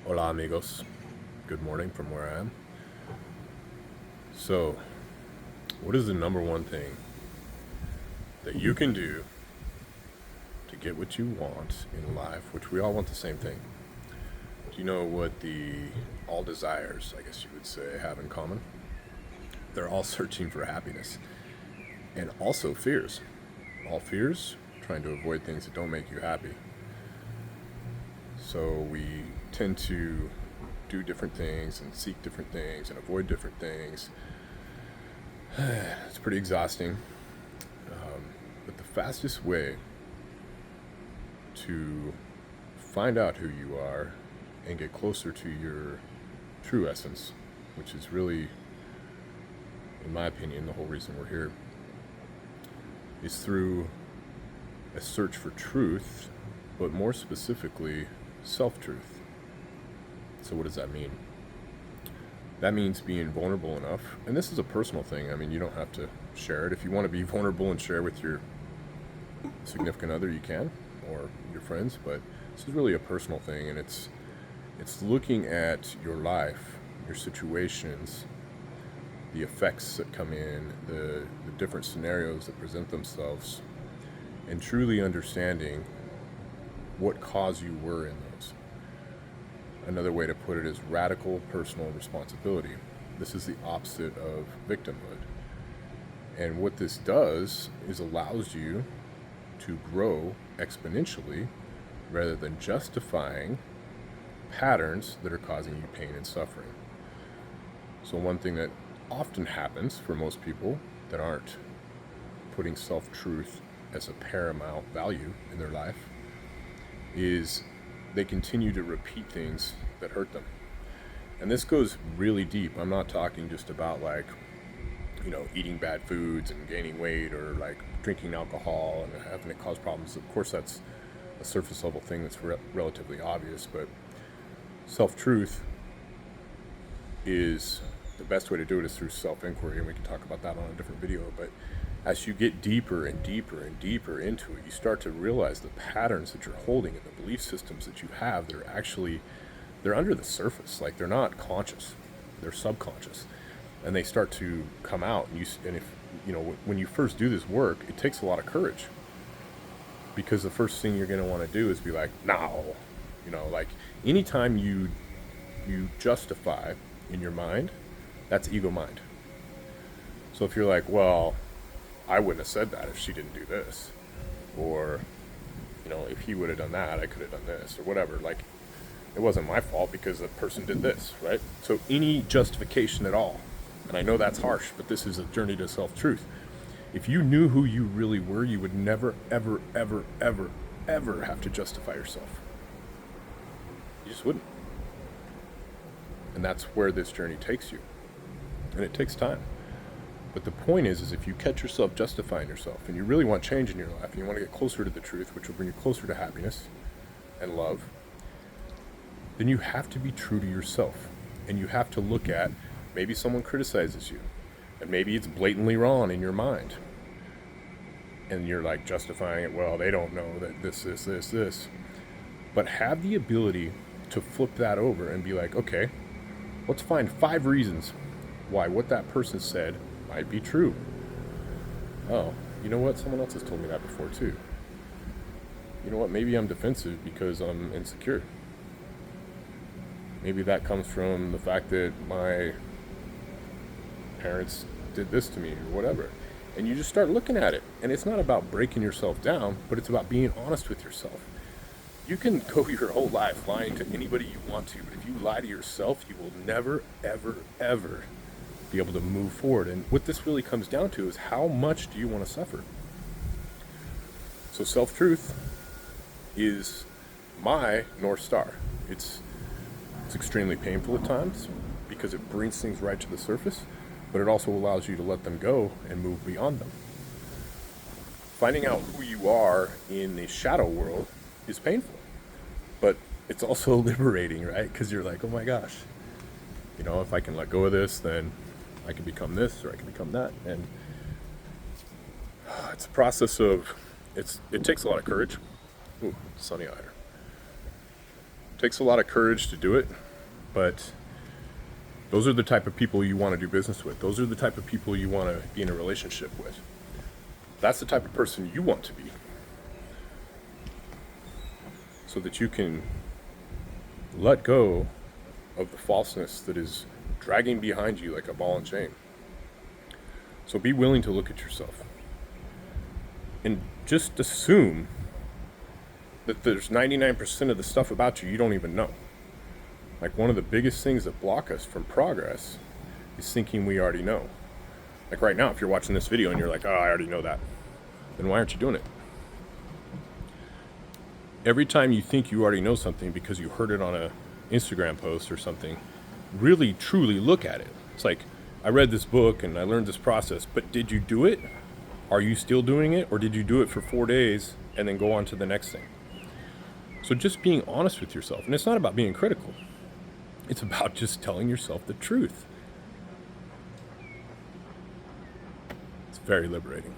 Hola amigos, good morning from where I am. So, what is the number one thing that you can do to get what you want in life, which we all want the same thing? Do you know what the all desires, I guess you would say, have in common? They're all searching for happiness and also fears. All fears trying to avoid things that don't make you happy. So we tend to do different things and seek different things and avoid different things. It's pretty exhausting. But the fastest way to find out who you are and get closer to your true essence, which is really, in my opinion, the whole reason we're here, is through a search for truth, but more specifically, self-truth. So what does that mean? That means being vulnerable enough, and this is a personal thing. I mean, you don't have to share it. If you want to be vulnerable and share with your significant other, you can, or your friends, but this is really a personal thing, and it's looking at your life, your situations, the effects that come in, the different scenarios that present themselves, and truly understanding what cause you were in those. Another way to put it is radical personal responsibility. This is the opposite of victimhood. And what this does is allows you to grow exponentially rather than justifying patterns that are causing you pain and suffering. So one thing that often happens for most people that aren't putting self-truth as a paramount value in their life is they continue to repeat things that hurt them. And this goes really deep. I'm not talking just about eating bad foods and gaining weight, or like drinking alcohol and having it cause problems. Of course, that's a surface level thing that's relatively obvious, but self-truth is the best way to do it is through self-inquiry, and we can talk about that on a different video. But as you get deeper and deeper and deeper into it, you start to realize the patterns that you're holding and the belief systems that you have. They're under the surface. Like, they're not conscious, they're subconscious, and they start to come out. And if when you first do this work, it takes a lot of courage, because the first thing you're going to want to do is be like, no, like anytime you justify in your mind, that's ego mind. So if you're like, well, I wouldn't have said that if she didn't do this, or if he would have done that, I could have done this, or whatever. Like, it wasn't my fault because the person did this, right? So any justification at all, and I know that's harsh, but this is a journey to self-truth. If you knew who you really were, you would never, ever, ever, ever, ever have to justify yourself. You just wouldn't. And that's where this journey takes you. And it takes time. But the point is if you catch yourself justifying yourself, and you really want change in your life, and you want to get closer to the truth, which will bring you closer to happiness and love, then you have to be true to yourself. And you have to look at, maybe someone criticizes you, and maybe it's blatantly wrong in your mind, and you're like justifying it, well, they don't know that this. But have the ability to flip that over and be like, okay, let's find 5 reasons why what that person said might be true. Oh, you know what? Someone else has told me that before too. You know what? Maybe I'm defensive because I'm insecure. Maybe that comes from the fact that my parents did this to me, or whatever. And you just start looking at it. And it's not about breaking yourself down, but it's about being honest with yourself. You can go your whole life lying to anybody you want to, but if you lie to yourself, you will never, ever, ever be able to move forward. And what this really comes down to is, how much do you want to suffer? So self-truth is my North Star. It's extremely painful at times because it brings things right to the surface, but it also allows you to let them go and move beyond them. Finding out who you are in the shadow world is painful, but it's also liberating, right? Because you're like, oh my gosh, if I can let go of this, then I can become this, or I can become that. And it's a process of, it takes a lot of courage. Ooh, it's sunny out here. It takes a lot of courage to do it, but those are the type of people you want to do business with. Those are the type of people you want to be in a relationship with. That's the type of person you want to be, so that you can let go of the falseness that is dragging behind you like a ball and chain. So be willing to look at yourself and just assume that there's 99% of the stuff about you don't even know. Like, one of the biggest things that block us from progress is thinking we already know. Like right now, if you're watching this video and you're like, oh, I already know that, then why aren't you doing it? Every time you think you already know something because you heard it on a Instagram post or something, really truly look at it. It's like, I read this book and I learned this process, but did you do it? Are you still doing it? Or did you do it for 4 days and then go on to the next thing? So just being honest with yourself. And it's not about being critical. It's about just telling yourself the truth. It's very liberating.